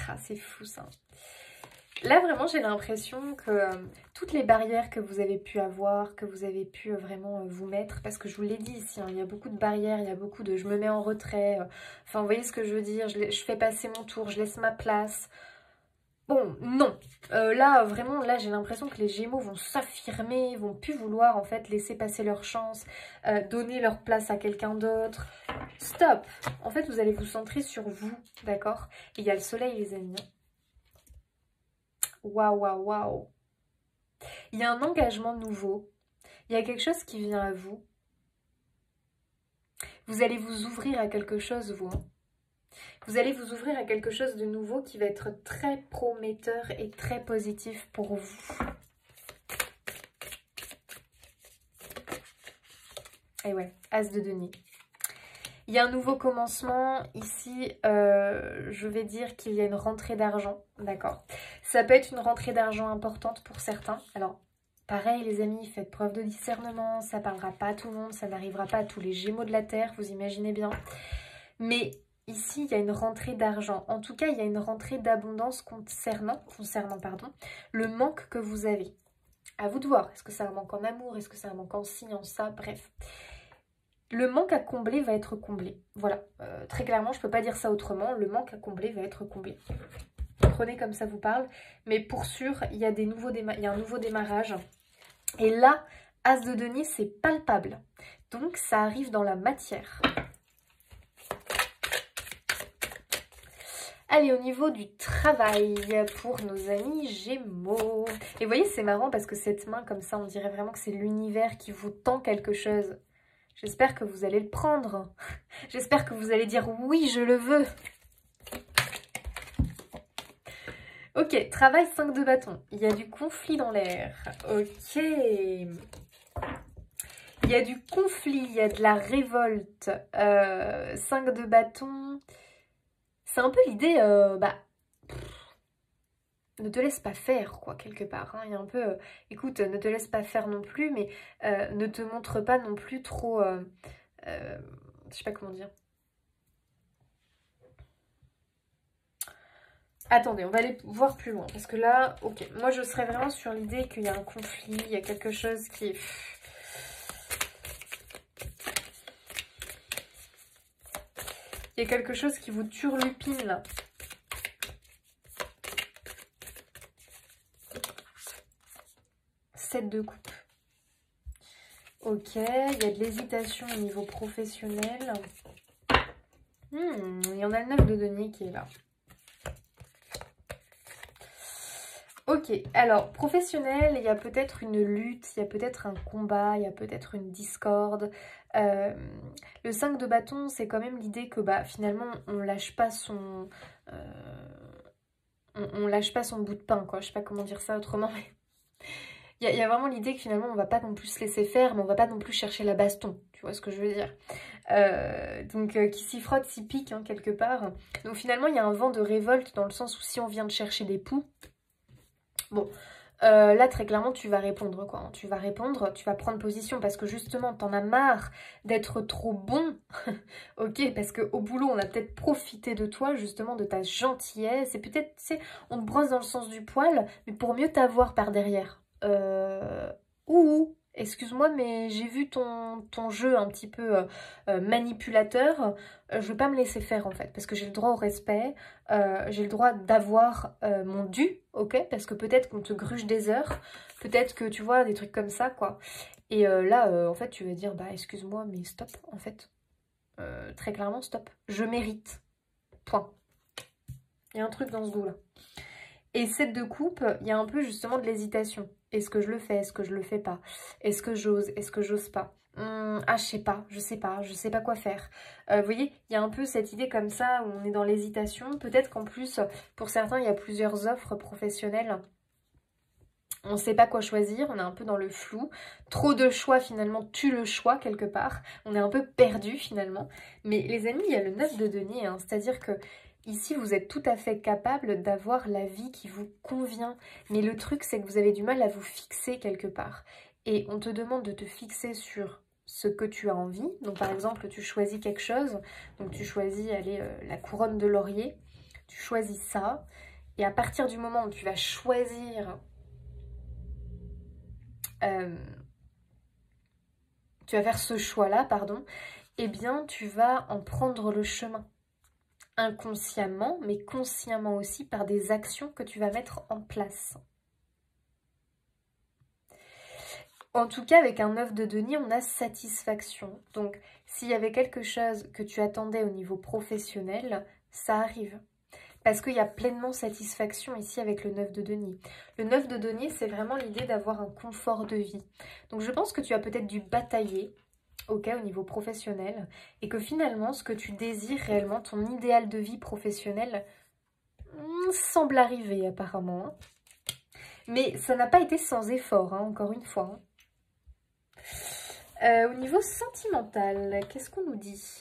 Ah, c'est fou, ça. Là, vraiment, j'ai l'impression que toutes les barrières que vous avez pu avoir, que vous avez pu vraiment vous mettre, parce que je vous l'ai dit ici, hein, il y a beaucoup de barrières, il y a beaucoup de « je me mets en retrait », enfin, vous voyez ce que je veux dire, je fais passer mon tour, je laisse ma place. Bon, non. Là, vraiment, là, j'ai l'impression que les Gémeaux vont s'affirmer, vont plus vouloir, en fait, laisser passer leur chance, donner leur place à quelqu'un d'autre. Stop. En fait, vous allez vous centrer sur vous, d'accord? Et il y a le soleil, les amis. Waouh, waouh, waouh. Il y a un engagement nouveau. Il y a quelque chose qui vient à vous. Vous allez vous ouvrir à quelque chose, vous. Vous allez vous ouvrir à quelque chose de nouveau qui va être très prometteur et très positif pour vous. Et ouais, As de denier. Il y a un nouveau commencement. Ici, je vais dire qu'il y a une rentrée d'argent. D'accord. Ça peut être une rentrée d'argent importante pour certains. Alors, pareil les amis, faites preuve de discernement. Ça ne parlera pas à tout le monde. Ça n'arrivera pas à tous les Gémeaux de la Terre. Vous imaginez bien. Mais ici, il y a une rentrée d'argent. En tout cas, il y a une rentrée d'abondance concernant le manque que vous avez. À vous de voir. Est-ce que c'est un manque en amour? Est-ce que c'est un manque en ci, en ça? Bref. Le manque à combler va être comblé. Voilà. Très clairement, je ne peux pas dire ça autrement. Le manque à combler va être comblé. Prenez comme ça vous parle. Mais pour sûr, il y a, un nouveau démarrage. Et là, As de denier, c'est palpable. Donc, ça arrive dans la matière. Allez, au niveau du travail pour nos amis Gémeaux. Et vous voyez, c'est marrant parce que cette main comme ça, on dirait vraiment que c'est l'univers qui vous tend quelque chose. J'espère que vous allez le prendre. J'espère que vous allez dire oui, je le veux. Ok, travail 5 de bâton. Il y a du conflit dans l'air. Ok. Il y a du conflit, il y a de la révolte. 5 de bâton. C'est un peu l'idée, ne te laisse pas faire, quoi, quelque part. Hein. Il y a un peu, écoute, ne te laisse pas faire non plus, mais ne te montre pas non plus trop, je sais pas comment dire. Attendez, on va aller voir plus loin, parce que là, ok, moi je serais vraiment sur l'idée qu'il y a un conflit, il y a quelque chose qui... Il y a quelque chose qui vous turlupine, là. De coupe. Ok, il y a de l'hésitation au niveau professionnel. Il y en a le 9 de denier qui est là. Ok, alors professionnel, il y a peut-être une lutte, il y a peut-être un combat, il y a peut-être une discorde. Le 5 de bâton, c'est quand même l'idée que finalement on lâche pas son... on lâche pas son bout de pain, quoi. Je sais pas comment dire ça autrement, mais... Il y a vraiment l'idée que finalement, on va pas non plus se laisser faire, mais on va pas non plus chercher la baston. Tu vois ce que je veux dire? Donc, qui s'y frotte, s'y pique, hein, quelque part. Donc, finalement, il y a un vent de révolte dans le sens où si on vient de chercher des poux, bon, là, très clairement, tu vas répondre, quoi. Hein. Tu vas répondre, tu vas prendre position parce que justement, t'en as marre d'être trop bon. Ok, parce qu'au boulot, on a peut-être profité de toi, justement, de ta gentillesse. Et peut-être, tu sais, on te brosse dans le sens du poil, mais pour mieux t'avoir par derrière. Ouh, excuse-moi, mais j'ai vu ton jeu un petit peu manipulateur. Je veux pas me laisser faire, en fait, parce que j'ai le droit au respect. J'ai le droit d'avoir mon dû, ok? Parce que peut-être qu'on te gruge des heures, peut-être que, tu vois, des trucs comme ça, quoi. Et là, en fait, tu vas dire, bah, excuse-moi, mais stop, en fait. Très clairement, stop. Je mérite. Point. Il y a un truc dans ce goût-là. Et 7 de coupe, il y a un peu justement de l'hésitation. Est-ce que je le fais? Est-ce que je le fais pas? Est-ce que j'ose? Est-ce que j'ose pas? Ah, je sais pas, je sais pas, je sais pas quoi faire. Vous voyez, il y a un peu cette idée comme ça où on est dans l'hésitation. Peut-être qu'en plus, pour certains, il y a plusieurs offres professionnelles. On ne sait pas quoi choisir, on est un peu dans le flou. Trop de choix finalement tue le choix quelque part. On est un peu perdu finalement. Mais les amis, il y a le 9 de denier, hein, c'est-à-dire que ici, vous êtes tout à fait capable d'avoir la vie qui vous convient. Mais le truc, c'est que vous avez du mal à vous fixer quelque part. Et on te demande de te fixer sur ce que tu as envie. Donc par exemple, tu choisis quelque chose. Donc tu choisis, allez, la couronne de laurier. Tu choisis ça. Et à partir du moment où tu vas choisir... tu vas faire ce choix-là, pardon, eh bien, tu vas en prendre le chemin. Inconsciemment, mais consciemment aussi par des actions que tu vas mettre en place. En tout cas, avec un 9 de denier, on a satisfaction. Donc, s'il y avait quelque chose que tu attendais au niveau professionnel, ça arrive. Parce qu'il y a pleinement satisfaction ici avec le 9 de denier. Le 9 de denier, c'est vraiment l'idée d'avoir un confort de vie. Donc, je pense que tu as peut-être dû batailler, ok, au niveau professionnel, et que finalement, ce que tu désires réellement, ton idéal de vie professionnel, semble arriver apparemment. Hein. Mais ça n'a pas été sans effort, hein, encore une fois. Hein. Au niveau sentimental, qu'est-ce qu'on nous dit ?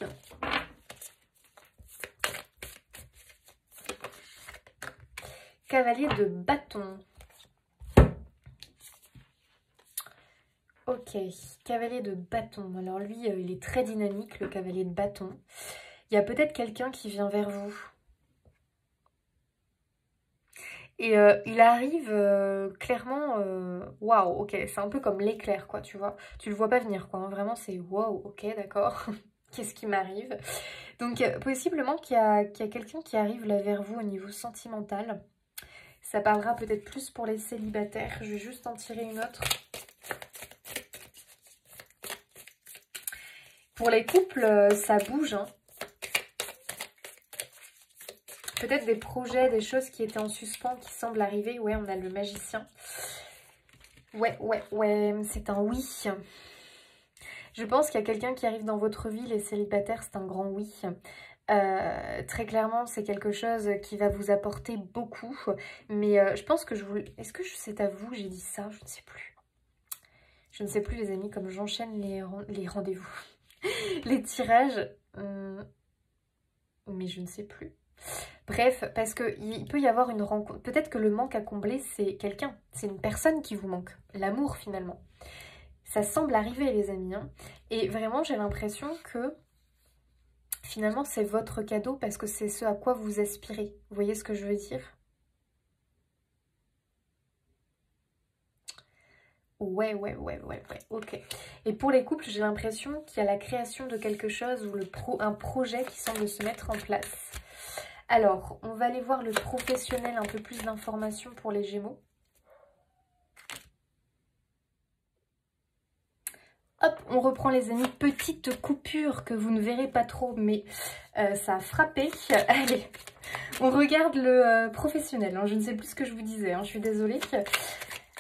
Cavalier de bâton. Ok, cavalier de bâton. Alors lui, il est très dynamique, le cavalier de bâton. Il y a peut-être quelqu'un qui vient vers vous. Et il arrive clairement... Waouh, ok, c'est un peu comme l'éclair, quoi, tu vois. Tu le vois pas venir, quoi. Hein. Vraiment, c'est waouh, ok, d'accord. Qu'est-ce qui m'arrive? Donc, possiblement qu'il y a quelqu'un qui arrive là vers vous au niveau sentimental. Ça parlera peut-être plus pour les célibataires. Je vais juste en tirer une autre. Pour les couples, ça bouge. Hein. Peut-être des projets, des choses qui étaient en suspens, qui semblent arriver. Ouais, on a le magicien. Ouais, c'est un oui. Je pense qu'il y a quelqu'un qui arrive dans votre vie. Les célibataires, c'est un grand oui. Très clairement, c'est quelque chose qui va vous apporter beaucoup. Mais je pense que je vous... Est-ce que c'est à vous j'ai dit ça? Je ne sais plus. Je ne sais plus, les amis, comme j'enchaîne les rendez-vous. Les tirages. Mais je ne sais plus. Bref, parce qu'il peut y avoir une rencontre. Peut-être que le manque à combler, c'est quelqu'un. C'est une personne qui vous manque. L'amour, finalement. Ça semble arriver, les amis. Hein. Et vraiment, j'ai l'impression que... Finalement, c'est votre cadeau parce que c'est ce à quoi vous aspirez. Vous voyez ce que je veux dire? Ouais, ok. Et pour les couples, j'ai l'impression qu'il y a la création de quelque chose ou un projet qui semble se mettre en place. Alors, on va aller voir le professionnel, un peu plus d'informations pour les Gémeaux. Hop, on reprend les amis, petite coupure que vous ne verrez pas trop, mais ça a frappé. Allez, on regarde le professionnel, hein. Je ne sais plus ce que je vous disais, hein. Je suis désolée.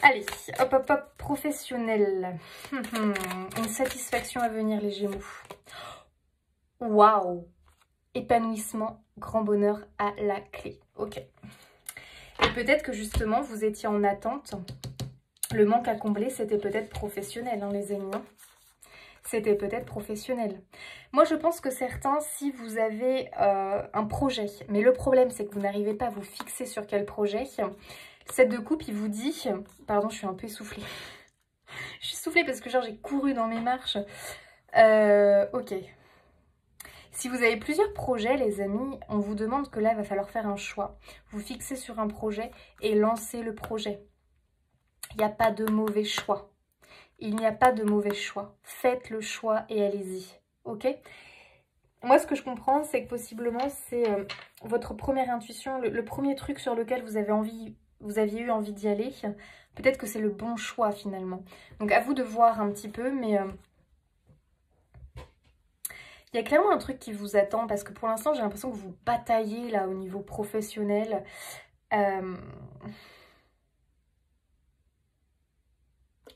Allez, hop, professionnel. Une satisfaction à venir les Gémeaux. Waouh! Épanouissement, grand bonheur à la clé. Ok. Et peut-être que justement, vous étiez en attente Le manque à combler, c'était peut-être professionnel, hein, les amis. Hein. C'était peut-être professionnel. Moi, je pense que certains, si vous avez un projet, mais le problème, c'est que vous n'arrivez pas à vous fixer sur quel projet, cette de coupe, il vous dit... Pardon, je suis un peu essoufflée. Je suis essoufflée parce que genre, j'ai couru dans mes marches. Ok. Si vous avez plusieurs projets, les amis, on vous demande que là, il va falloir faire un choix. Vous fixez sur un projet et lancez le projet. Il n'y a pas de mauvais choix. Il n'y a pas de mauvais choix. Faites le choix et allez-y. Ok? Moi, ce que je comprends, c'est que possiblement, c'est votre première intuition, le premier truc sur lequel vous aviez eu envie d'y aller. Peut-être que c'est le bon choix, finalement. Donc, à vous de voir un petit peu, mais... il y a clairement un truc qui vous attend, parce que pour l'instant, j'ai l'impression que vous bataillez, là, au niveau professionnel.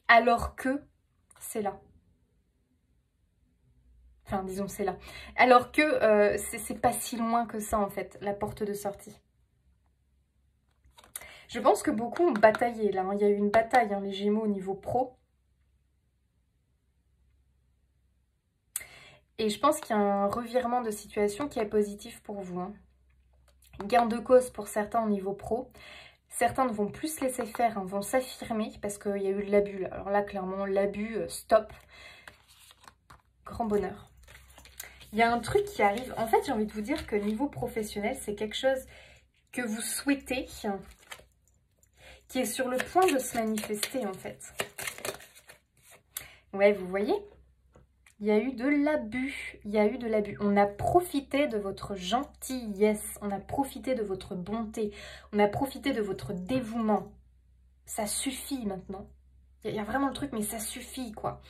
Alors que c'est là. Enfin, disons, c'est là. Alors que c'est pas si loin que ça, en fait, la porte de sortie. Je pense que beaucoup ont bataillé, là. Hein. Il y a eu une bataille, hein, les Gémeaux, au niveau pro. Et je pense qu'il y a un revirement de situation qui est positif pour vous. Hein. Gain de cause pour certains au niveau pro. Certains ne vont plus se laisser faire, hein, vont s'affirmer parce qu'il y a eu de l'abus. Alors là, clairement, l'abus, stop. Grand bonheur. Il y a un truc qui arrive. En fait, j'ai envie de vous dire que niveau professionnel, c'est quelque chose que vous souhaitez, qui est sur le point de se manifester, en fait. Ouais, vous voyez ? Il y a eu de l'abus. Il y a eu de l'abus. On a profité de votre gentillesse. On a profité de votre bonté. On a profité de votre dévouement. Ça suffit maintenant. Il y a vraiment le truc, mais ça suffit, quoi.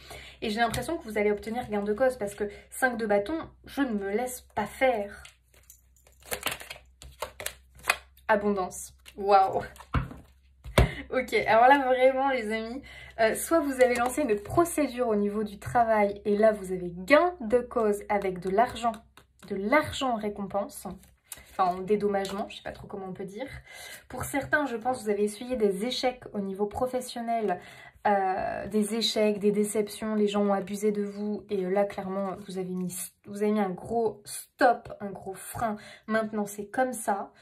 Et j'ai l'impression que vous allez obtenir gain de cause parce que 5 de bâton, je ne me laisse pas faire. Abondance. Waouh. Ok, alors là, vraiment, les amis, soit vous avez lancé une procédure au niveau du travail et là, vous avez gain de cause avec de l'argent en récompense. Enfin, en dédommagement, je ne sais pas trop comment on peut dire. Pour certains, je pense que vous avez essuyé des échecs au niveau professionnel, des échecs, des déceptions, les gens ont abusé de vous. Et là, clairement, vous avez mis un gros stop, un gros frein. Maintenant, c'est comme ça.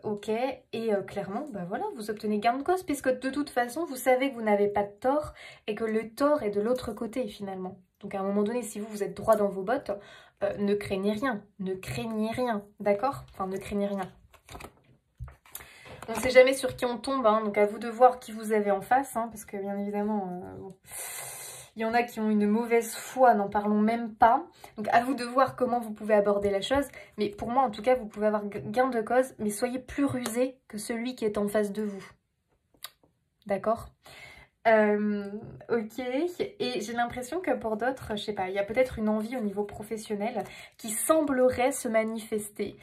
Ok, et clairement, bah voilà, vous obtenez gain de cause, puisque de toute façon, vous savez que vous n'avez pas de tort et que le tort est de l'autre côté, finalement. Donc, à un moment donné, si vous êtes droit dans vos bottes, ne craignez rien, d'accord? Enfin, ne craignez rien. On ne sait jamais sur qui on tombe, hein, donc à vous de voir qui vous avez en face, hein, parce que bien évidemment, bon, il y en a qui ont une mauvaise foi, n'en parlons même pas. Donc à vous de voir comment vous pouvez aborder la chose, mais pour moi en tout cas, vous pouvez avoir gain de cause, mais soyez plus rusé que celui qui est en face de vous. D'accord? Ok, et j'ai l'impression que pour d'autres, je sais pas, il y a peut-être une envie au niveau professionnel qui semblerait se manifester.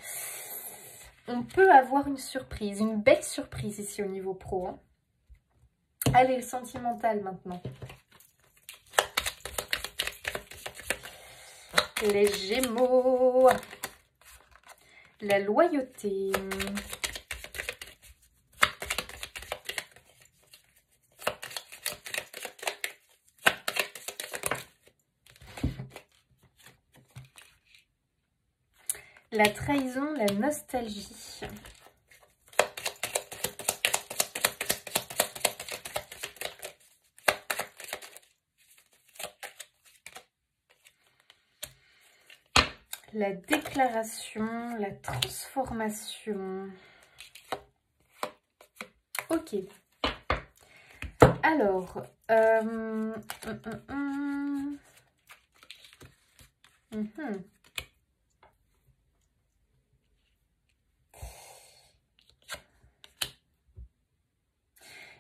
On peut avoir une surprise, une belle surprise ici au niveau pro. Hein. Allez, le sentimental maintenant. Les Gémeaux. La loyauté. La trahison, la nostalgie. La déclaration, la transformation. Ok. Alors,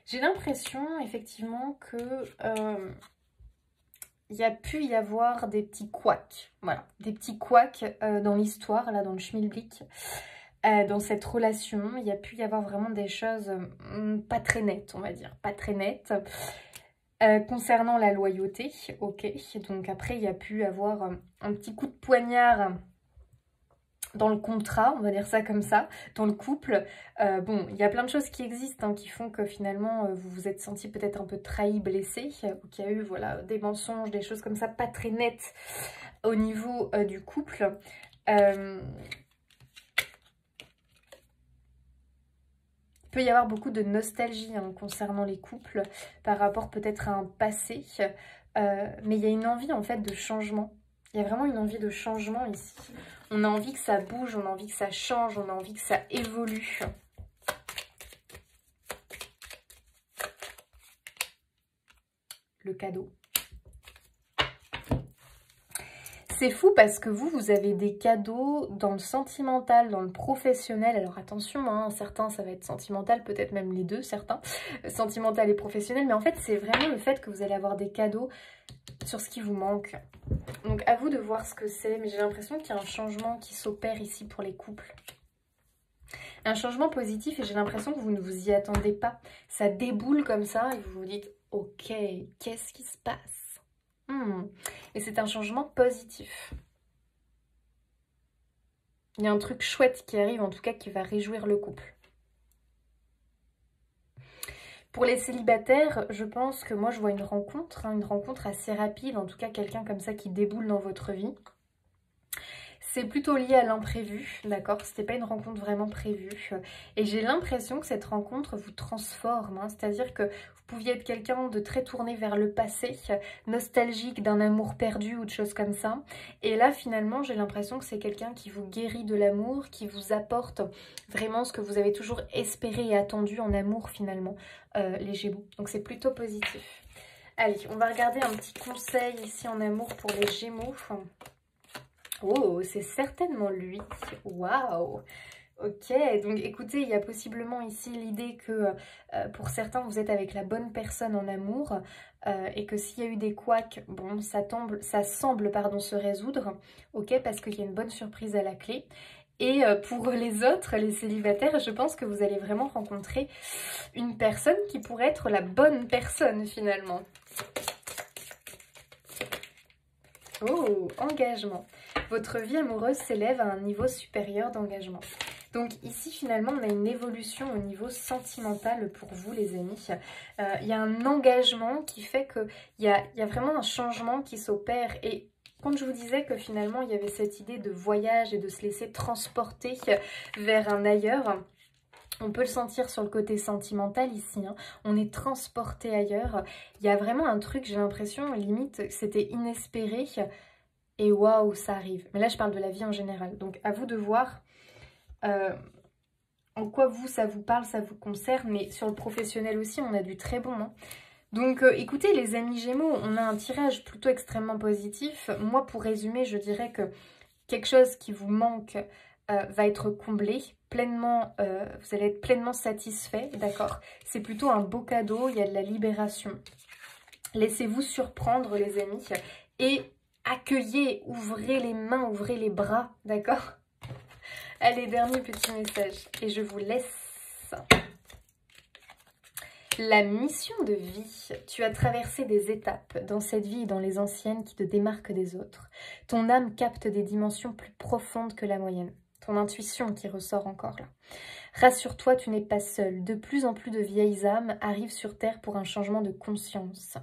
j'ai l'impression effectivement que il y a pu y avoir des petits couacs, voilà, des petits couacs dans l'histoire, là, dans le schmilblick, dans cette relation. Il y a pu y avoir vraiment des choses pas très nettes, on va dire, pas très nettes. Concernant la loyauté, ok, donc après, il y a pu avoir un petit coup de poignard dans le contrat, on va dire ça comme ça, dans le couple. Bon, il y a plein de choses qui existent, hein, qui font que finalement vous vous êtes senti peut-être un peu trahi, blessé, ou qu'il y a eu voilà, des mensonges, des choses comme ça, pas très nettes au niveau du couple. Il peut y avoir beaucoup de nostalgie hein, concernant les couples, par rapport peut-être à un passé, mais il y a une envie en fait de changement. Il y a vraiment une envie de changement ici. On a envie que ça bouge, on a envie que ça change, on a envie que ça évolue. Le cadeau. C'est fou parce que vous avez des cadeaux dans le sentimental, dans le professionnel. Alors attention, hein, certains ça va être sentimental, peut-être même les deux, certains, sentimental et professionnel. Mais en fait, c'est vraiment le fait que vous allez avoir des cadeaux sur ce qui vous manque. Donc à vous de voir ce que c'est. Mais j'ai l'impression qu'il y a un changement qui s'opère ici pour les couples. Un changement positif et j'ai l'impression que vous ne vous y attendez pas. Ça déboule comme ça et vous vous dites « Ok, qu'est-ce qui se passe ?» Et c'est un changement positif. Il y a un truc chouette qui arrive, en tout cas, qui va réjouir le couple. Pour les célibataires, je pense que moi, je vois une rencontre assez rapide, en tout cas, quelqu'un comme ça qui déboule dans votre vie. C'est plutôt lié à l'imprévu, d'accord? C'était pas une rencontre vraiment prévue. Et j'ai l'impression que cette rencontre vous transforme, hein, c'est-à-dire que vous pouviez être quelqu'un de très tourné vers le passé, nostalgique d'un amour perdu ou de choses comme ça. Et là, finalement, j'ai l'impression que c'est quelqu'un qui vous guérit de l'amour, qui vous apporte vraiment ce que vous avez toujours espéré et attendu en amour, finalement, les Gémeaux. Donc c'est plutôt positif. Allez, on va regarder un petit conseil ici en amour pour les Gémeaux. Oh, c'est certainement lui. Waouh! Ok, donc écoutez, il y a possiblement ici l'idée que pour certains, vous êtes avec la bonne personne en amour et que s'il y a eu des couacs, bon, ça semble se résoudre, ok, parce qu'il y a une bonne surprise à la clé. Et pour les autres, les célibataires, je pense que vous allez vraiment rencontrer une personne qui pourrait être la bonne personne finalement. Oh, engagement. Votre vie amoureuse s'élève à un niveau supérieur d'engagement. Donc ici, finalement, on a une évolution au niveau sentimental pour vous, les amis. Il y a un engagement qui fait qu'il y a vraiment un changement qui s'opère. Et quand je vous disais que finalement, il y avait cette idée de voyage et de se laisser transporter vers un ailleurs, on peut le sentir sur le côté sentimental ici, hein. On est transporté ailleurs. Il y a vraiment un truc, j'ai l'impression, limite, c'était inespéré. Et waouh, ça arrive. Mais là, je parle de la vie en général. Donc, à vous de voir en quoi ça vous parle, ça vous concerne. Mais sur le professionnel aussi, on a du très bon. Hein. Donc, écoutez, les amis Gémeaux, on a un tirage plutôt extrêmement positif. Moi, pour résumer, je dirais que quelque chose qui vous manque va être comblé. Pleinement, vous allez être pleinement satisfait, d'accord? C'est plutôt un beau cadeau, il y a de la libération. Laissez-vous surprendre, les amis. Et accueillez, ouvrez les mains, ouvrez les bras, d'accord? Allez, dernier petit message et je vous laisse. La mission de vie. Tu as traversé des étapes dans cette vie et dans les anciennes qui te démarquent des autres. Ton âme capte des dimensions plus profondes que la moyenne. Ton intuition qui ressort encore là. Rassure-toi, tu n'es pas seul. De plus en plus de vieilles âmes arrivent sur Terre pour un changement de conscience.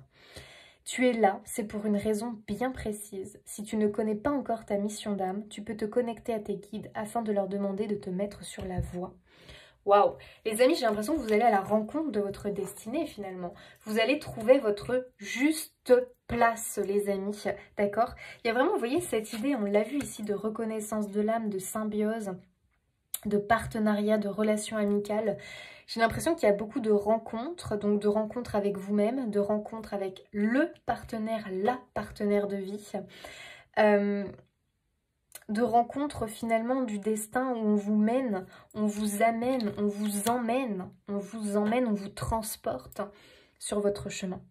Tu es là, c'est pour une raison bien précise. Si tu ne connais pas encore ta mission d'âme, tu peux te connecter à tes guides afin de leur demander de te mettre sur la voie. Waouh! Les amis, j'ai l'impression que vous allez à la rencontre de votre destinée finalement. Vous allez trouver votre juste place, les amis, d'accord? Il y a vraiment, vous voyez, cette idée, on l'a vu ici, de reconnaissance de l'âme, de symbiose, de partenariat, de relations amicales. J'ai l'impression qu'il y a beaucoup de rencontres, donc de rencontres avec vous-même, de rencontres avec le partenaire, la partenaire de vie, de rencontres finalement du destin où on vous mène, on vous amène, on vous emmène, on vous transporte sur votre chemin.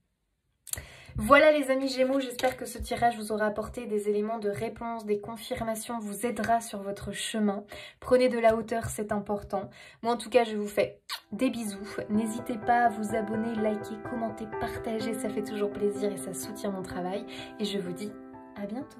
Voilà les amis Gémeaux, j'espère que ce tirage vous aura apporté des éléments de réponse, des confirmations, vous aidera sur votre chemin. Prenez de la hauteur, c'est important. Moi en tout cas, je vous fais des bisous. N'hésitez pas à vous abonner, liker, commenter, partager, ça fait toujours plaisir et ça soutient mon travail. Et je vous dis à bientôt.